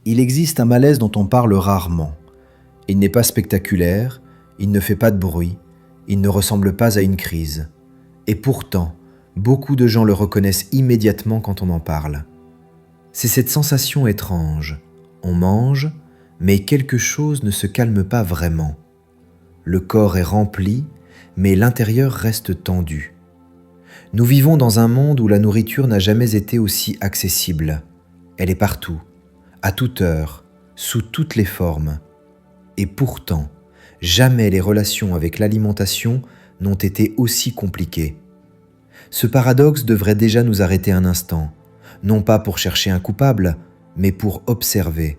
Il existe un malaise dont on parle rarement. Il n'est pas spectaculaire, il ne fait pas de bruit, il ne ressemble pas à une crise. Et pourtant, beaucoup de gens le reconnaissent immédiatement quand on en parle. C'est cette sensation étrange. On mange, mais quelque chose ne se calme pas vraiment. Le corps est rempli, mais l'intérieur reste tendu. Nous vivons dans un monde où la nourriture n'a jamais été aussi accessible. Elle est partout, à toute heure, sous toutes les formes. Et pourtant, jamais les relations avec l'alimentation n'ont été aussi compliquées. Ce paradoxe devrait déjà nous arrêter un instant, non pas pour chercher un coupable, mais pour observer.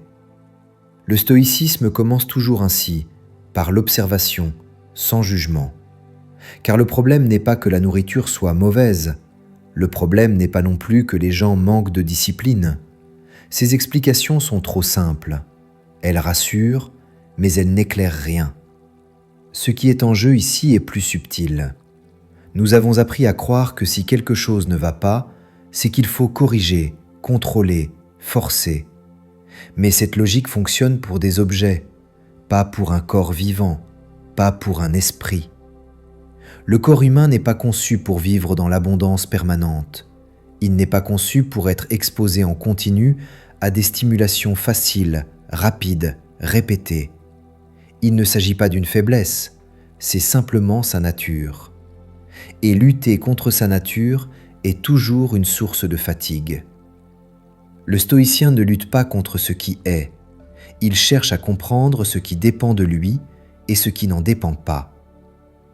Le stoïcisme commence toujours ainsi, par l'observation, sans jugement. Car le problème n'est pas que la nourriture soit mauvaise, le problème n'est pas non plus que les gens manquent de discipline. Ces explications sont trop simples. Elles rassurent, mais elles n'éclairent rien. Ce qui est en jeu ici est plus subtil. Nous avons appris à croire que si quelque chose ne va pas, c'est qu'il faut corriger, contrôler, forcer. Mais cette logique fonctionne pour des objets, pas pour un corps vivant, pas pour un esprit. Le corps humain n'est pas conçu pour vivre dans l'abondance permanente. Il n'est pas conçu pour être exposé en continu à des stimulations faciles, rapides, répétées. Il ne s'agit pas d'une faiblesse, c'est simplement sa nature. Et lutter contre sa nature est toujours une source de fatigue. Le stoïcien ne lutte pas contre ce qui est. Il cherche à comprendre ce qui dépend de lui et ce qui n'en dépend pas.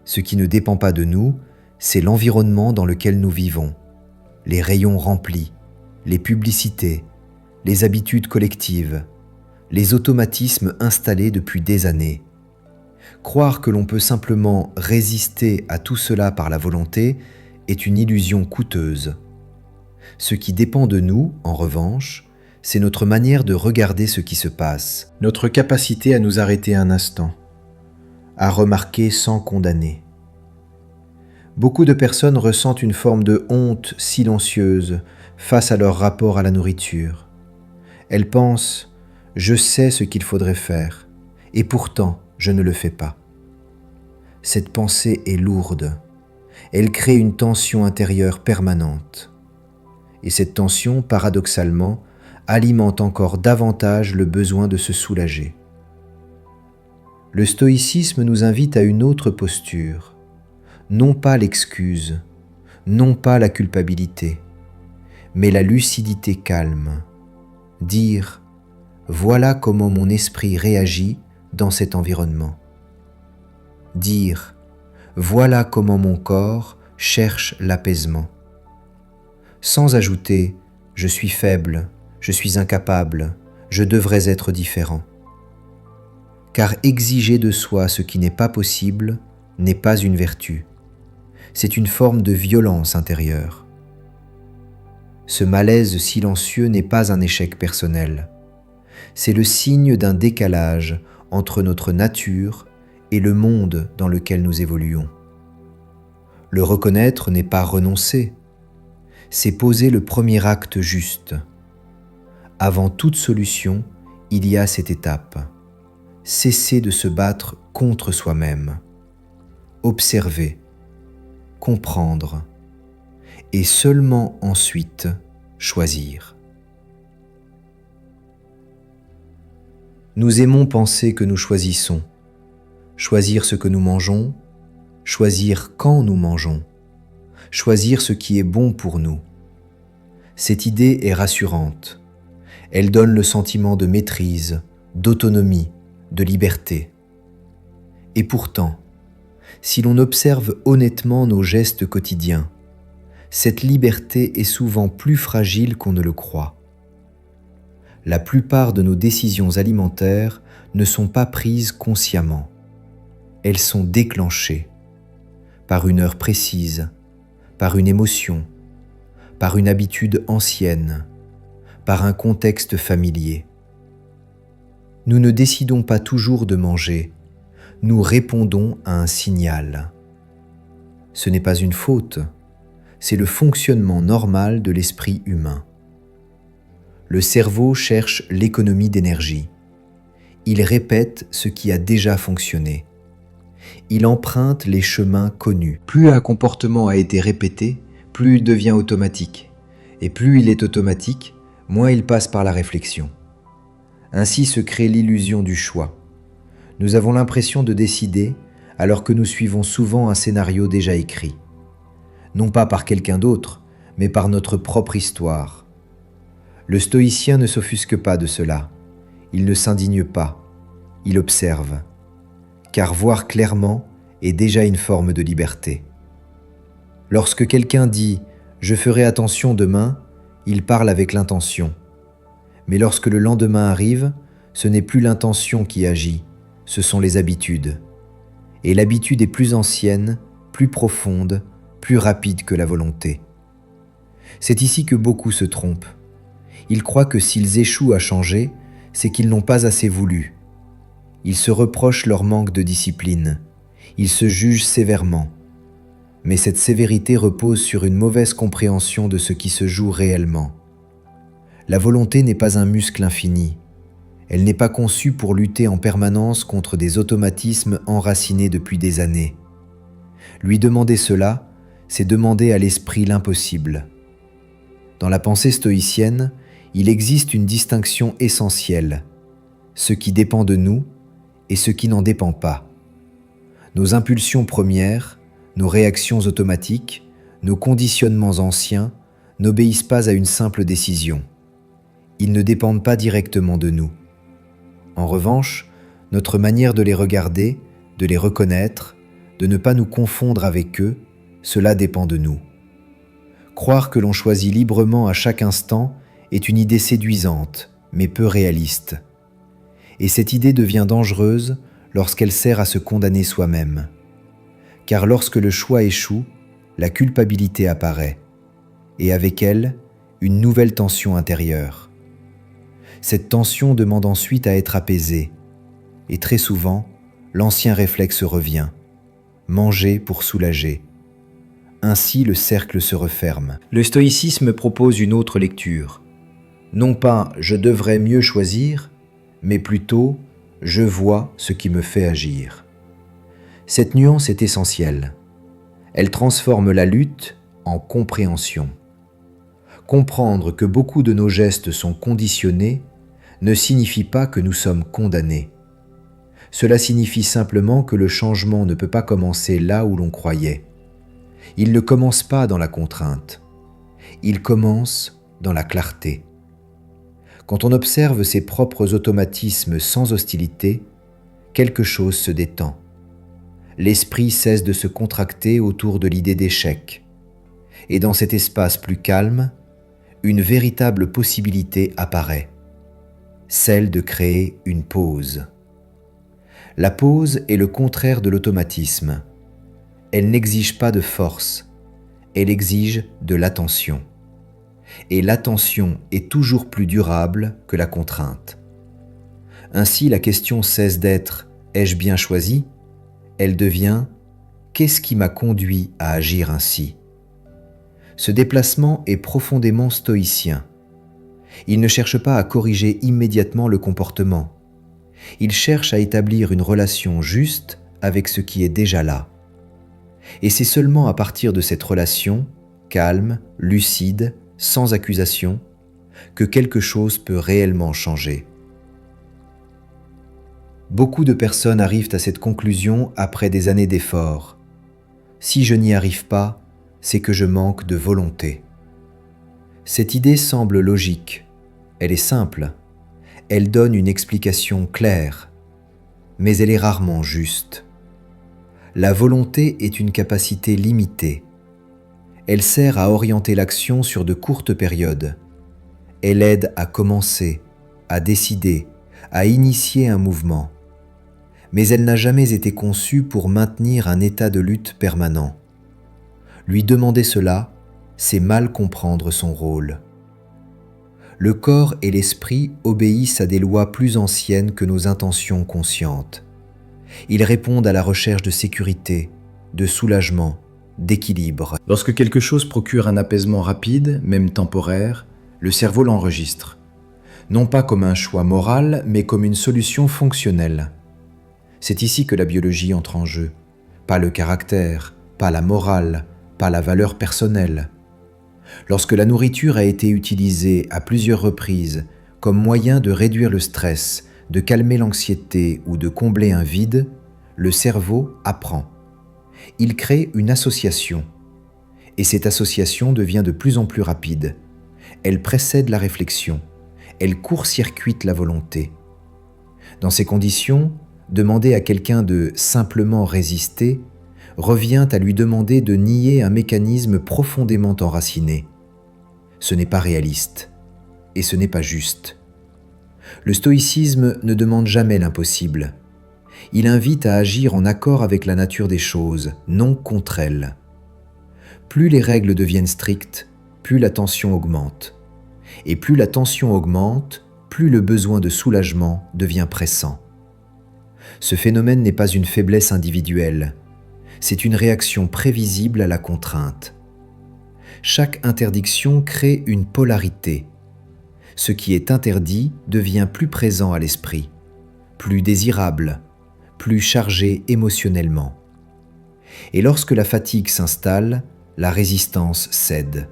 Ce qui ne dépend pas de nous, c'est l'environnement dans lequel nous vivons, les rayons remplis, les publicités, les habitudes collectives, les automatismes installés depuis des années. Croire que l'on peut simplement résister à tout cela par la volonté est une illusion coûteuse. Ce qui dépend de nous, en revanche, c'est notre manière de regarder ce qui se passe, notre capacité à nous arrêter un instant, à remarquer sans condamner. Beaucoup de personnes ressentent une forme de honte silencieuse face à leur rapport à la nourriture. Elles pensent « je sais ce qu'il faudrait faire, et pourtant je ne le fais pas ». Cette pensée est lourde. Elle crée une tension intérieure permanente. Et cette tension, paradoxalement, alimente encore davantage le besoin de se soulager. Le stoïcisme nous invite à une autre posture, non pas l'excuse, non pas la culpabilité, mais la lucidité calme. Dire « voilà comment mon esprit réagit dans cet environnement ». Dire « voilà comment mon corps cherche l'apaisement ». Sans ajouter « je suis faible, je suis incapable, je devrais être différent ». Car exiger de soi ce qui n'est pas possible n'est pas une vertu. C'est une forme de violence intérieure. Ce malaise silencieux n'est pas un échec personnel. C'est le signe d'un décalage entre notre nature et le monde dans lequel nous évoluons. Le reconnaître n'est pas renoncer, c'est poser le premier acte juste. Avant toute solution, il y a cette étape. Cesser de se battre contre soi-même. Observer, comprendre, et seulement ensuite choisir. Nous aimons penser que nous choisissons. Choisir ce que nous mangeons, choisir quand nous mangeons, choisir ce qui est bon pour nous. Cette idée est rassurante. Elle donne le sentiment de maîtrise, d'autonomie, de liberté. Et pourtant, si l'on observe honnêtement nos gestes quotidiens, cette liberté est souvent plus fragile qu'on ne le croit. La plupart de nos décisions alimentaires ne sont pas prises consciemment. Elles sont déclenchées par une heure précise, par une émotion, par une habitude ancienne, par un contexte familier. Nous ne décidons pas toujours de manger, nous répondons à un signal. Ce n'est pas une faute, c'est le fonctionnement normal de l'esprit humain. Le cerveau cherche l'économie d'énergie. Il répète ce qui a déjà fonctionné. Il emprunte les chemins connus. Plus un comportement a été répété, plus il devient automatique. Et plus il est automatique, moins il passe par la réflexion. Ainsi se crée l'illusion du choix. Nous avons l'impression de décider alors que nous suivons souvent un scénario déjà écrit. Non pas par quelqu'un d'autre, mais par notre propre histoire. Le stoïcien ne s'offusque pas de cela. Il ne s'indigne pas. Il observe. Car voir clairement est déjà une forme de liberté. Lorsque quelqu'un dit « je ferai attention demain », il parle avec l'intention. Mais lorsque le lendemain arrive, ce n'est plus l'intention qui agit, ce sont les habitudes. Et l'habitude est plus ancienne, plus profonde, plus rapide que la volonté. C'est ici que beaucoup se trompent. Ils croient que s'ils échouent à changer, c'est qu'ils n'ont pas assez voulu. Ils se reprochent leur manque de discipline. Ils se jugent sévèrement. Mais cette sévérité repose sur une mauvaise compréhension de ce qui se joue réellement. La volonté n'est pas un muscle infini. Elle n'est pas conçue pour lutter en permanence contre des automatismes enracinés depuis des années. Lui demander cela, c'est demander à l'esprit l'impossible. Dans la pensée stoïcienne, il existe une distinction essentielle, ce qui dépend de nous et ce qui n'en dépend pas. Nos impulsions premières, nos réactions automatiques, nos conditionnements anciens n'obéissent pas à une simple décision. Ils ne dépendent pas directement de nous. En revanche, notre manière de les regarder, de les reconnaître, de ne pas nous confondre avec eux, cela dépend de nous. Croire que l'on choisit librement à chaque instant est une idée séduisante, mais peu réaliste. Et cette idée devient dangereuse lorsqu'elle sert à se condamner soi-même. Car lorsque le choix échoue, la culpabilité apparaît, et avec elle, une nouvelle tension intérieure. Cette tension demande ensuite à être apaisée, et très souvent, l'ancien réflexe revient, manger pour soulager. Ainsi, le cercle se referme. Le stoïcisme propose une autre lecture. Non pas « je devrais mieux choisir », mais plutôt « je vois ce qui me fait agir ». Cette nuance est essentielle. Elle transforme la lutte en compréhension. Comprendre que beaucoup de nos gestes sont conditionnés ne signifie pas que nous sommes condamnés. Cela signifie simplement que le changement ne peut pas commencer là où l'on croyait. Il ne commence pas dans la contrainte. Il commence dans la clarté. Quand on observe ses propres automatismes sans hostilité, quelque chose se détend. L'esprit cesse de se contracter autour de l'idée d'échec. Et dans cet espace plus calme, une véritable possibilité apparaît, celle de créer une pause. La pause est le contraire de l'automatisme. Elle n'exige pas de force, elle exige de l'attention. Et l'attention est toujours plus durable que la contrainte. Ainsi, la question cesse d'être « ai-je bien choisi ?» Elle devient « qu'est-ce qui m'a conduit à agir ainsi ?» Ce déplacement est profondément stoïcien. Il ne cherche pas à corriger immédiatement le comportement. Il cherche à établir une relation juste avec ce qui est déjà là. Et c'est seulement à partir de cette relation, calme, lucide, sans accusation, que quelque chose peut réellement changer. Beaucoup de personnes arrivent à cette conclusion après des années d'efforts. Si je n'y arrive pas, c'est que je manque de volonté. Cette idée semble logique, elle est simple, elle donne une explication claire, mais elle est rarement juste. La volonté est une capacité limitée. Elle sert à orienter l'action sur de courtes périodes. Elle aide à commencer, à décider, à initier un mouvement. Mais elle n'a jamais été conçue pour maintenir un état de lutte permanent. Lui demander cela, c'est mal comprendre son rôle. Le corps et l'esprit obéissent à des lois plus anciennes que nos intentions conscientes. Ils répondent à la recherche de sécurité, de soulagement, d'équilibre. Lorsque quelque chose procure un apaisement rapide, même temporaire, le cerveau l'enregistre. non pas comme un choix moral, mais comme une solution fonctionnelle. C'est ici que la biologie entre en jeu, pas le caractère, pas la morale, pas la valeur personnelle. Lorsque la nourriture a été utilisée à plusieurs reprises comme moyen de réduire le stress, de calmer l'anxiété ou de combler un vide, le cerveau apprend. Il crée une association. Et cette association devient de plus en plus rapide. Elle précède la réflexion. Elle court-circuite la volonté. Dans ces conditions, demander à quelqu'un de simplement résister revient à lui demander de nier un mécanisme profondément enraciné. Ce n'est pas réaliste et ce n'est pas juste. Le stoïcisme ne demande jamais l'impossible. Il invite à agir en accord avec la nature des choses, non contre elles. Plus les règles deviennent strictes, plus la tension augmente. Et plus la tension augmente, plus le besoin de soulagement devient pressant. Ce phénomène n'est pas une faiblesse individuelle, c'est une réaction prévisible à la contrainte. Chaque interdiction crée une polarité. Ce qui est interdit devient plus présent à l'esprit, plus désirable, plus chargé émotionnellement. Et lorsque la fatigue s'installe, la résistance cède.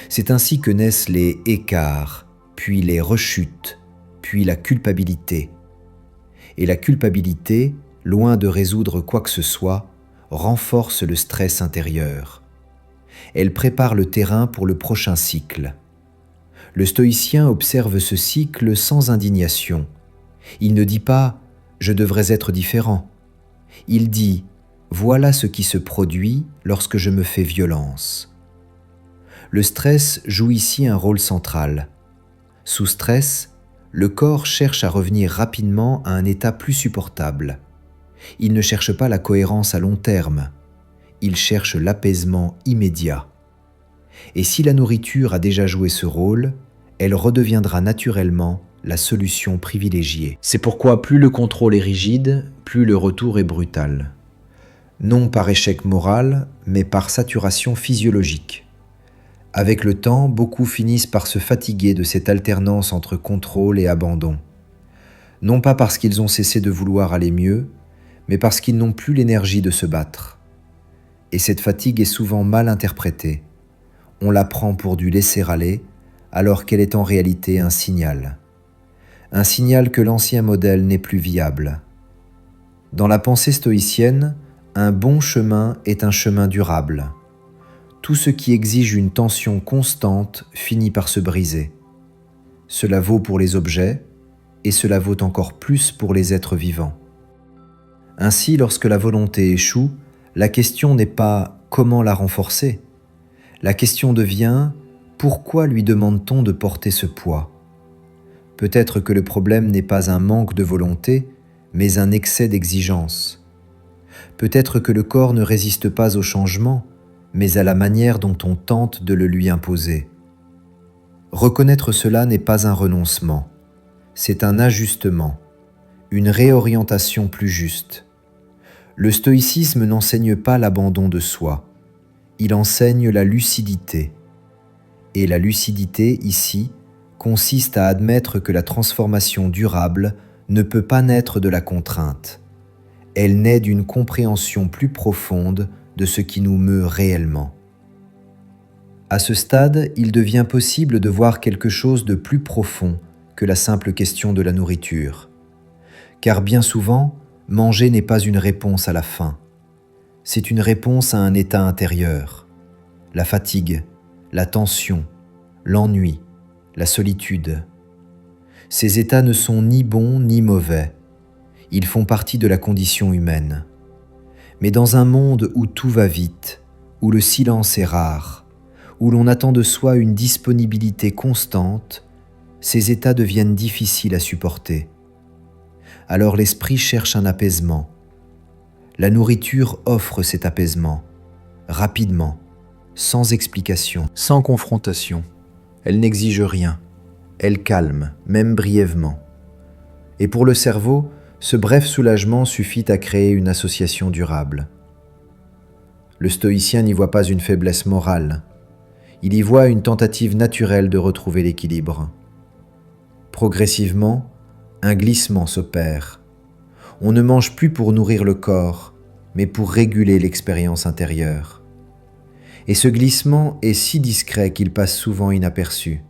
C'est ainsi que naissent les écarts, puis les rechutes, puis la culpabilité. Et la culpabilité, loin de résoudre quoi que ce soit, renforce le stress intérieur. Elle prépare le terrain pour le prochain cycle. Le stoïcien observe ce cycle sans indignation. Il ne dit pas « je devrais être différent ». Il dit « voilà ce qui se produit lorsque je me fais violence ». Le stress joue ici un rôle central. Sous stress, le corps cherche à revenir rapidement à un état plus supportable. Il ne cherche pas la cohérence à long terme, il cherche l'apaisement immédiat. Et si la nourriture a déjà joué ce rôle, elle redeviendra naturellement la solution privilégiée. C'est pourquoi plus le contrôle est rigide, plus le retour est brutal. Non par échec moral, mais par saturation physiologique. Avec le temps, beaucoup finissent par se fatiguer de cette alternance entre contrôle et abandon. Non pas parce qu'ils ont cessé de vouloir aller mieux, mais parce qu'ils n'ont plus l'énergie de se battre. Et cette fatigue est souvent mal interprétée. On la prend pour du laisser-aller, alors qu'elle est en réalité un signal. Un signal que l'ancien modèle n'est plus viable. Dans la pensée stoïcienne, un bon chemin est un chemin durable. Tout ce qui exige une tension constante finit par se briser. Cela vaut pour les objets, et cela vaut encore plus pour les êtres vivants. Ainsi, lorsque la volonté échoue, la question n'est pas « comment la renforcer ?». La question devient « pourquoi lui demande-t-on de porter ce poids ?» Peut-être que le problème n'est pas un manque de volonté, mais un excès d'exigence. Peut-être que le corps ne résiste pas au changement, mais à la manière dont on tente de le lui imposer. Reconnaître cela n'est pas un renoncement, c'est un ajustement, une réorientation plus juste. Le stoïcisme n'enseigne pas l'abandon de soi, il enseigne la lucidité. Et la lucidité, ici, consiste à admettre que la transformation durable ne peut pas naître de la contrainte. Elle naît d'une compréhension plus profonde de ce qui nous meut réellement. À ce stade, il devient possible de voir quelque chose de plus profond que la simple question de la nourriture. Car bien souvent, manger n'est pas une réponse à la faim. C'est une réponse à un état intérieur. La fatigue, la tension, l'ennui, la solitude. Ces états ne sont ni bons ni mauvais. Ils font partie de la condition humaine. Mais dans un monde où tout va vite, où le silence est rare, où l'on attend de soi une disponibilité constante, ces états deviennent difficiles à supporter. Alors l'esprit cherche un apaisement. La nourriture offre cet apaisement, rapidement, sans explication, sans confrontation. Elle n'exige rien, elle calme, même brièvement. Et pour le cerveau, ce bref soulagement suffit à créer une association durable. Le stoïcien n'y voit pas une faiblesse morale, il y voit une tentative naturelle de retrouver l'équilibre. Progressivement, un glissement s'opère. On ne mange plus pour nourrir le corps, mais pour réguler l'expérience intérieure. Et ce glissement est si discret qu'il passe souvent inaperçu.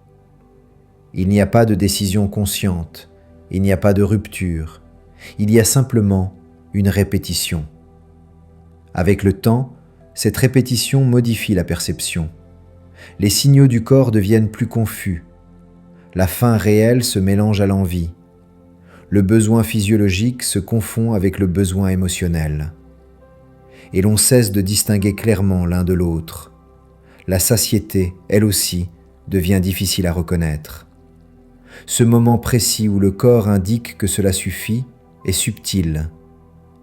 Il n'y a pas de décision consciente, il n'y a pas de rupture, il y a simplement une répétition. Avec le temps, cette répétition modifie la perception. Les signaux du corps deviennent plus confus. La faim réelle se mélange à l'envie. Le besoin physiologique se confond avec le besoin émotionnel. Et l'on cesse de distinguer clairement l'un de l'autre. La satiété, elle aussi, devient difficile à reconnaître. Ce moment précis où le corps indique que cela suffit est subtil.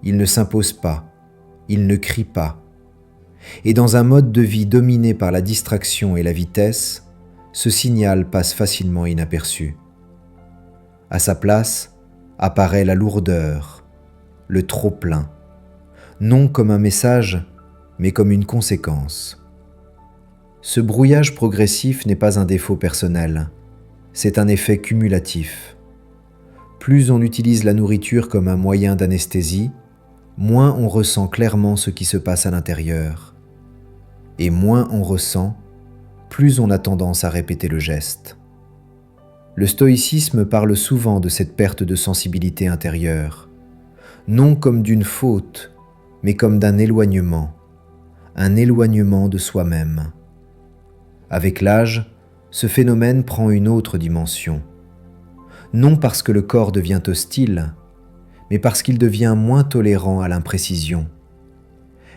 Il ne s'impose pas, il ne crie pas. Et dans un mode de vie dominé par la distraction et la vitesse, ce signal passe facilement inaperçu. À sa place, apparaît la lourdeur, le trop-plein, non comme un message, mais comme une conséquence. Ce brouillage progressif n'est pas un défaut personnel, c'est un effet cumulatif. Plus on utilise la nourriture comme un moyen d'anesthésie, moins on ressent clairement ce qui se passe à l'intérieur. Et moins on ressent, plus on a tendance à répéter le geste. Le stoïcisme parle souvent de cette perte de sensibilité intérieure, non comme d'une faute, mais comme d'un éloignement, un éloignement de soi-même. Avec l'âge, ce phénomène prend une autre dimension, non parce que le corps devient hostile, mais parce qu'il devient moins tolérant à l'imprécision.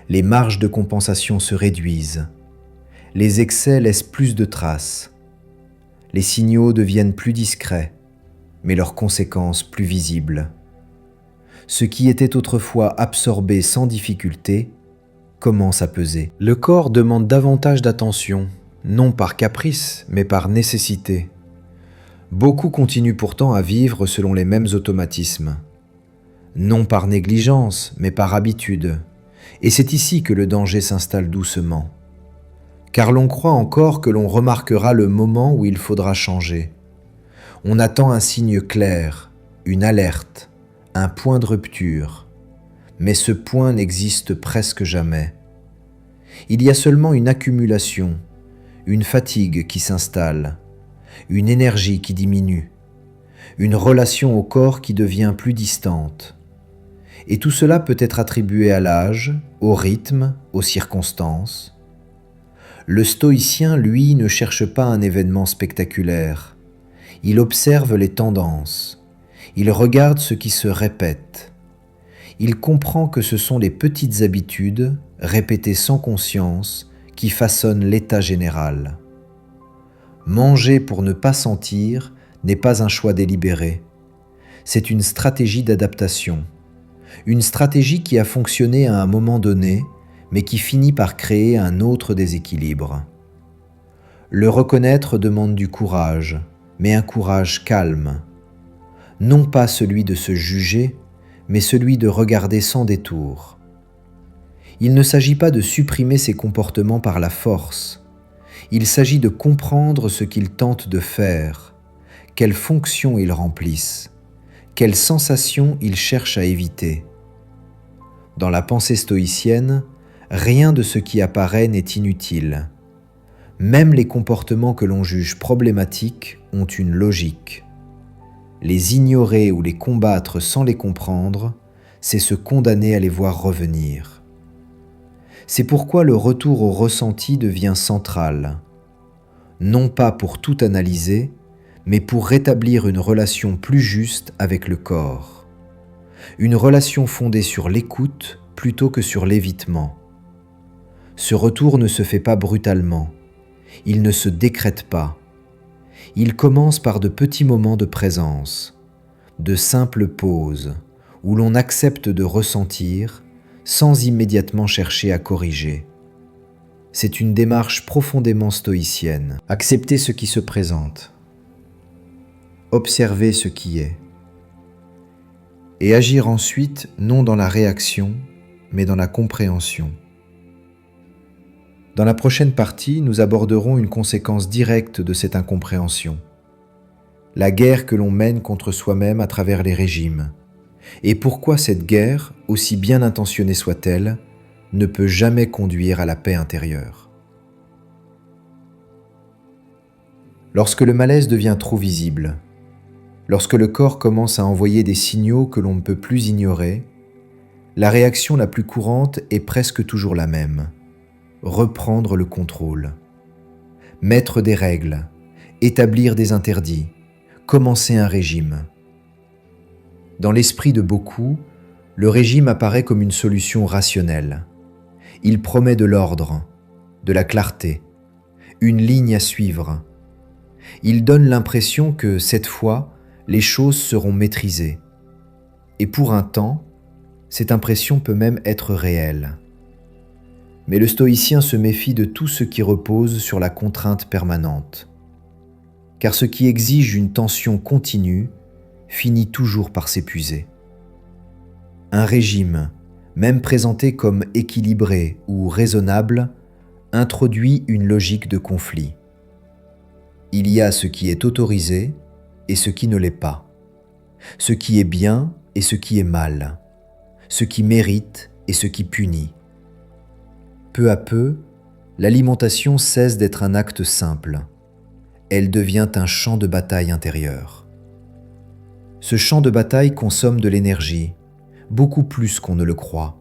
Les marges de compensation se réduisent, les excès laissent plus de traces. Les signaux deviennent plus discrets, mais leurs conséquences plus visibles. Ce qui était autrefois absorbé sans difficulté commence à peser. Le corps demande davantage d'attention, non par caprice, mais par nécessité. Beaucoup continuent pourtant à vivre selon les mêmes automatismes. Non par négligence, mais par habitude. Et c'est ici que le danger s'installe doucement. Car l'on croit encore que l'on remarquera le moment où il faudra changer. On attend un signe clair, une alerte, un point de rupture. Mais ce point n'existe presque jamais. Il y a seulement une accumulation, une fatigue qui s'installe, une énergie qui diminue, une relation au corps qui devient plus distante. Et tout cela peut être attribué à l'âge, au rythme, aux circonstances. Le stoïcien, lui, ne cherche pas un événement spectaculaire. Il observe les tendances. Il regarde ce qui se répète. Il comprend que ce sont les petites habitudes, répétées sans conscience, qui façonnent l'état général. Manger pour ne pas sentir n'est pas un choix délibéré. C'est une stratégie d'adaptation. Une stratégie qui a fonctionné à un moment donné, mais qui finit par créer un autre déséquilibre. Le reconnaître demande du courage, mais un courage calme. Non pas celui de se juger, mais celui de regarder sans détour. Il ne s'agit pas de supprimer ces comportements par la force. Il s'agit de comprendre ce qu'ils tentent de faire, quelles fonctions ils remplissent, quelles sensations ils cherchent à éviter. Dans la pensée stoïcienne, rien de ce qui apparaît n'est inutile. Même les comportements que l'on juge problématiques ont une logique. Les ignorer ou les combattre sans les comprendre, c'est se condamner à les voir revenir. C'est pourquoi le retour au ressenti devient central, non pas pour tout analyser, mais pour rétablir une relation plus juste avec le corps. Une relation fondée sur l'écoute plutôt que sur l'évitement. Ce retour ne se fait pas brutalement, il ne se décrète pas. Il commence par de petits moments de présence, de simples pauses, où l'on accepte de ressentir sans immédiatement chercher à corriger. C'est une démarche profondément stoïcienne. Accepter ce qui se présente, observer ce qui est, et agir ensuite non dans la réaction, mais dans la compréhension. Dans la prochaine partie, nous aborderons une conséquence directe de cette incompréhension, la guerre que l'on mène contre soi-même à travers les régimes, et pourquoi cette guerre, aussi bien intentionnée soit-elle, ne peut jamais conduire à la paix intérieure. Lorsque le malaise devient trop visible, lorsque le corps commence à envoyer des signaux que l'on ne peut plus ignorer, la réaction la plus courante est presque toujours la même: reprendre le contrôle, mettre des règles, établir des interdits, commencer un régime. Dans l'esprit de beaucoup, le régime apparaît comme une solution rationnelle. Il promet de l'ordre, de la clarté, une ligne à suivre. Il donne l'impression que, cette fois, les choses seront maîtrisées. Et pour un temps, cette impression peut même être réelle. Mais le stoïcien se méfie de tout ce qui repose sur la contrainte permanente. Car ce qui exige une tension continue finit toujours par s'épuiser. Un régime, même présenté comme équilibré ou raisonnable, introduit une logique de conflit. Il y a ce qui est autorisé et ce qui ne l'est pas, ce qui est bien et ce qui est mal, ce qui mérite et ce qui punit. Peu à peu, l'alimentation cesse d'être un acte simple. Elle devient un champ de bataille intérieur. Ce champ de bataille consomme de l'énergie, beaucoup plus qu'on ne le croit.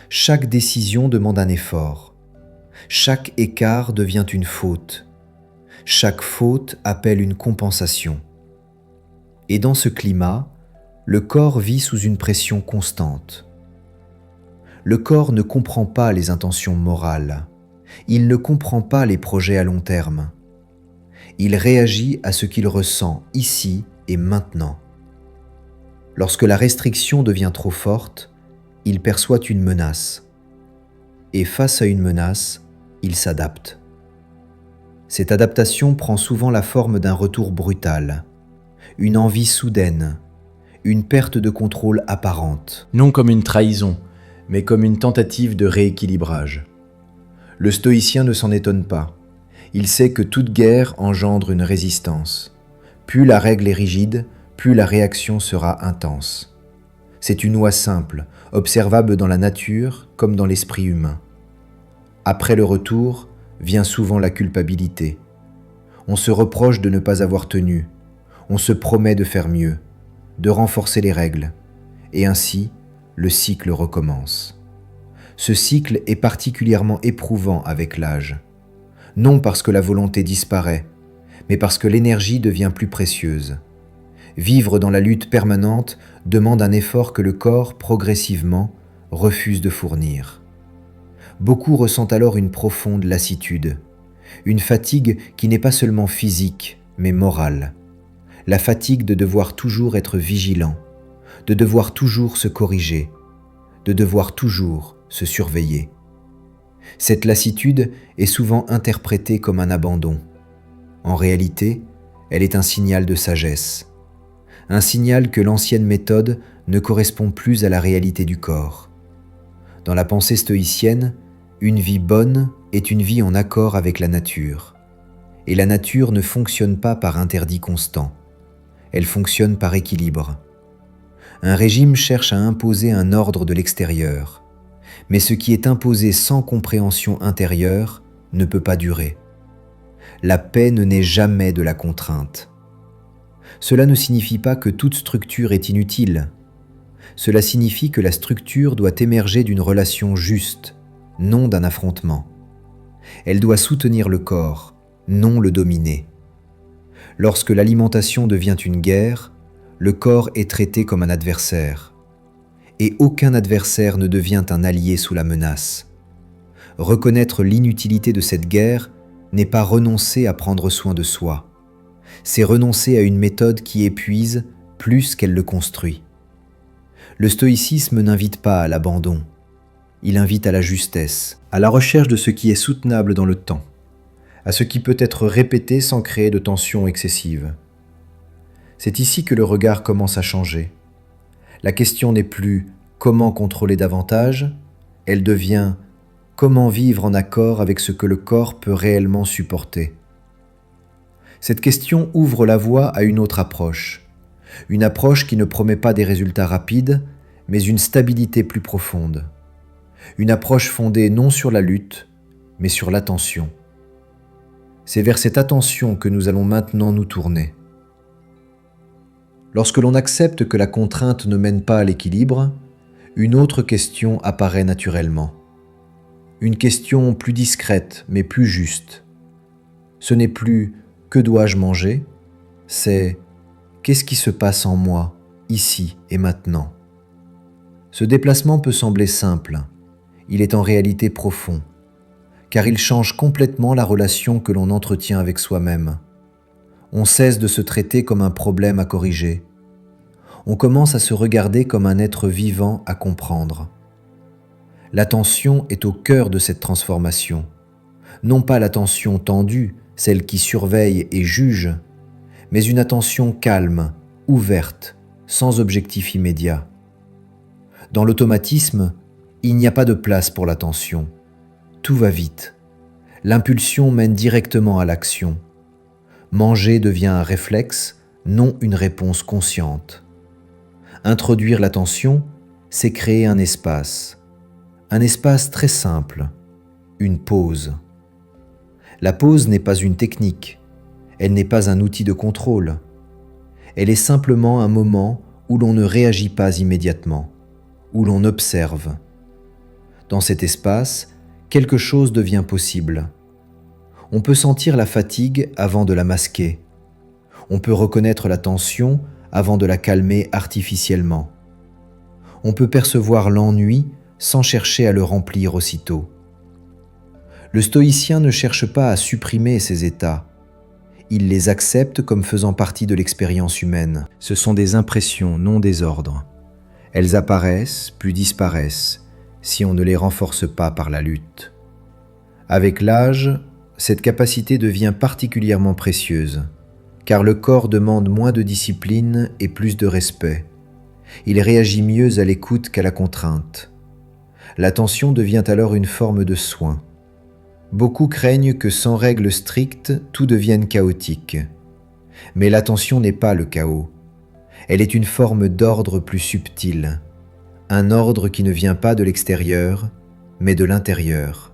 Chaque décision demande un effort. Chaque écart devient une faute. Chaque faute appelle une compensation. Et dans ce climat, le corps vit sous une pression constante. Le corps ne comprend pas les intentions morales. Il ne comprend pas les projets à long terme. Il réagit à ce qu'il ressent ici et maintenant. Lorsque la restriction devient trop forte, il perçoit une menace. Et face à une menace, il s'adapte. Cette adaptation prend souvent la forme d'un retour brutal, une envie soudaine, une perte de contrôle apparente. Non comme une trahison, mais comme une tentative de rééquilibrage. Le stoïcien ne s'en étonne pas. Il sait que toute guerre engendre une résistance. Plus la règle est rigide, plus la réaction sera intense. C'est une loi simple, observable dans la nature comme dans l'esprit humain. Après le retour, vient souvent la culpabilité. On se reproche de ne pas avoir tenu. On se promet de faire mieux, de renforcer les règles. Et ainsi, le cycle recommence. Ce cycle est particulièrement éprouvant avec l'âge. Non parce que la volonté disparaît, mais parce que l'énergie devient plus précieuse. Vivre dans la lutte permanente demande un effort que le corps, progressivement, refuse de fournir. Beaucoup ressentent alors une profonde lassitude, une fatigue qui n'est pas seulement physique, mais morale. La fatigue de devoir toujours être vigilant, de devoir toujours se corriger, de devoir toujours se surveiller. Cette lassitude est souvent interprétée comme un abandon. En réalité, elle est un signal de sagesse, un signal que l'ancienne méthode ne correspond plus à la réalité du corps. Dans la pensée stoïcienne, une vie bonne est une vie en accord avec la nature. Et la nature ne fonctionne pas par interdit constant. Elle fonctionne par équilibre. Un régime cherche à imposer un ordre de l'extérieur. Mais ce qui est imposé sans compréhension intérieure ne peut pas durer. La paix ne naît jamais de la contrainte. Cela ne signifie pas que toute structure est inutile. Cela signifie que la structure doit émerger d'une relation juste, non d'un affrontement. Elle doit soutenir le corps, non le dominer. Lorsque l'alimentation devient une guerre, le corps est traité comme un adversaire. Et aucun adversaire ne devient un allié sous la menace. Reconnaître l'inutilité de cette guerre n'est pas renoncer à prendre soin de soi. C'est renoncer à une méthode qui épuise plus qu'elle le construit. Le stoïcisme n'invite pas à l'abandon. Il invite à la justesse, à la recherche de ce qui est soutenable dans le temps, à ce qui peut être répété sans créer de tension excessive. C'est ici que le regard commence à changer. La question n'est plus « comment contrôler davantage ?», elle devient « comment vivre en accord avec ce que le corps peut réellement supporter ?» Cette question ouvre la voie à une autre approche. Une approche qui ne promet pas des résultats rapides, mais une stabilité plus profonde. Une approche fondée non sur la lutte, mais sur l'attention. C'est vers cette attention que nous allons maintenant nous tourner. Lorsque l'on accepte que la contrainte ne mène pas à l'équilibre, une autre question apparaît naturellement. Une question plus discrète, mais plus juste. Ce n'est plus « que dois-je manger ?», c'est « qu'est-ce qui se passe en moi, ici et maintenant ?» Ce déplacement peut sembler simple. Il est en réalité profond, car il change complètement la relation que l'on entretient avec soi-même. On cesse de se traiter comme un problème à corriger. On commence à se regarder comme un être vivant à comprendre. L'attention est au cœur de cette transformation. Non pas l'attention tendue, celle qui surveille et juge, mais une attention calme, ouverte, sans objectif immédiat. Dans l'automatisme, il n'y a pas de place pour l'attention. Tout va vite. L'impulsion mène directement à l'action. Manger devient un réflexe, non une réponse consciente. Introduire l'attention, c'est créer un espace très simple, une pause. La pause n'est pas une technique, elle n'est pas un outil de contrôle. Elle est simplement un moment où l'on ne réagit pas immédiatement, où l'on observe. Dans cet espace, quelque chose devient possible. On peut sentir la fatigue avant de la masquer. On peut reconnaître la tension avant de la calmer artificiellement. On peut percevoir l'ennui sans chercher à le remplir aussitôt. Le stoïcien ne cherche pas à supprimer ces états. Il les accepte comme faisant partie de l'expérience humaine. Ce sont des impressions, non des ordres. Elles apparaissent, puis disparaissent, si on ne les renforce pas par la lutte. Avec l'âge, cette capacité devient particulièrement précieuse, car le corps demande moins de discipline et plus de respect. Il réagit mieux à l'écoute qu'à la contrainte. L'attention devient alors une forme de soin. Beaucoup craignent que sans règles strictes, tout devienne chaotique. Mais l'attention n'est pas le chaos. Elle est une forme d'ordre plus subtil, un ordre qui ne vient pas de l'extérieur, mais de l'intérieur.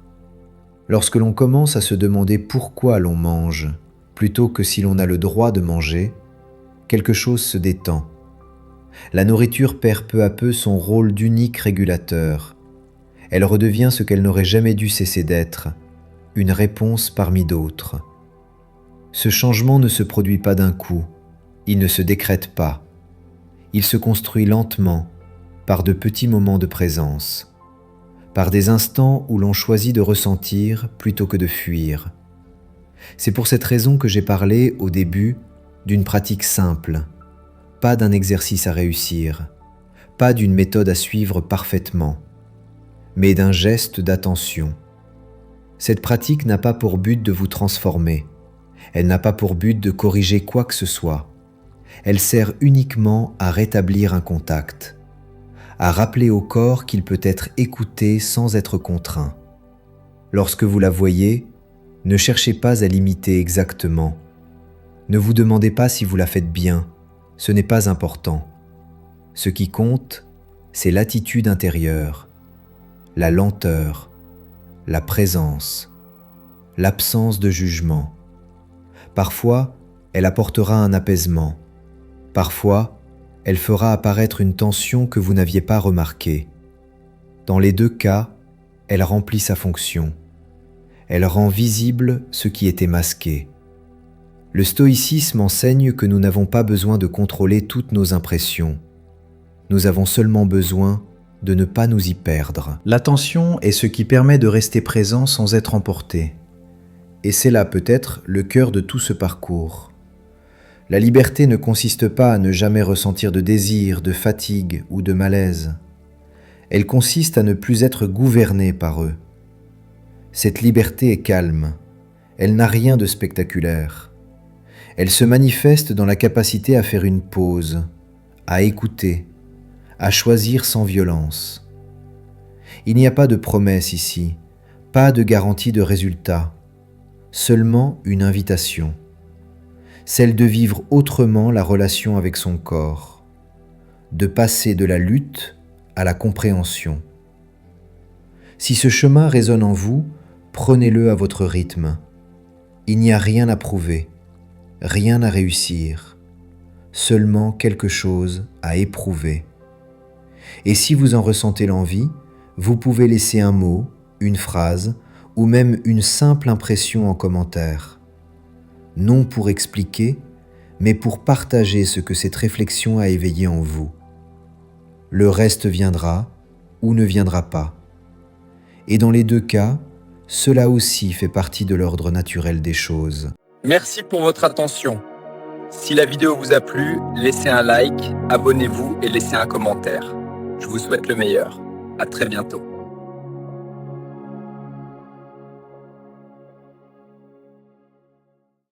Lorsque l'on commence à se demander pourquoi l'on mange, plutôt que si l'on a le droit de manger, quelque chose se détend. La nourriture perd peu à peu son rôle d'unique régulateur. Elle redevient ce qu'elle n'aurait jamais dû cesser d'être, une réponse parmi d'autres. Ce changement ne se produit pas d'un coup, il ne se décrète pas. Il se construit lentement, par de petits moments de présence, par des instants où l'on choisit de ressentir plutôt que de fuir. C'est pour cette raison que j'ai parlé au début d'une pratique simple, pas d'un exercice à réussir, pas d'une méthode à suivre parfaitement, mais d'un geste d'attention. Cette pratique n'a pas pour but de vous transformer, elle n'a pas pour but de corriger quoi que ce soit. Elle sert uniquement à rétablir un contact, à rappeler au corps qu'il peut être écouté sans être contraint. Lorsque vous la voyez, ne cherchez pas à l'imiter exactement. Ne vous demandez pas si vous la faites bien, ce n'est pas important. Ce qui compte, c'est l'attitude intérieure, la lenteur, la présence, l'absence de jugement. Parfois, elle apportera un apaisement. Parfois, elle fera apparaître une tension que vous n'aviez pas remarquée. Dans les deux cas, elle remplit sa fonction. Elle rend visible ce qui était masqué. Le stoïcisme enseigne que nous n'avons pas besoin de contrôler toutes nos impressions. Nous avons seulement besoin de ne pas nous y perdre. L'attention est ce qui permet de rester présent sans être emporté. Et c'est là peut-être le cœur de tout ce parcours. La liberté ne consiste pas à ne jamais ressentir de désir, de fatigue ou de malaise. Elle consiste à ne plus être gouverné par eux. Cette liberté est calme. Elle n'a rien de spectaculaire. Elle se manifeste dans la capacité à faire une pause, à écouter, à choisir sans violence. Il n'y a pas de promesse ici, pas de garantie de résultat, seulement une invitation. celle de vivre autrement la relation avec son corps, de passer de la lutte à la compréhension. Si ce chemin résonne en vous, prenez-le à votre rythme. Il n'y a rien à prouver, rien à réussir, seulement quelque chose à éprouver. Et si vous en ressentez l'envie, vous pouvez laisser un mot, une phrase ou même une simple impression en commentaire. Non pour expliquer, mais pour partager ce que cette réflexion a éveillé en vous. Le reste viendra ou ne viendra pas. Et dans les deux cas, cela aussi fait partie de l'ordre naturel des choses. Merci pour votre attention. Si la vidéo vous a plu, laissez un like, abonnez-vous et laissez un commentaire. Je vous souhaite le meilleur. À très bientôt.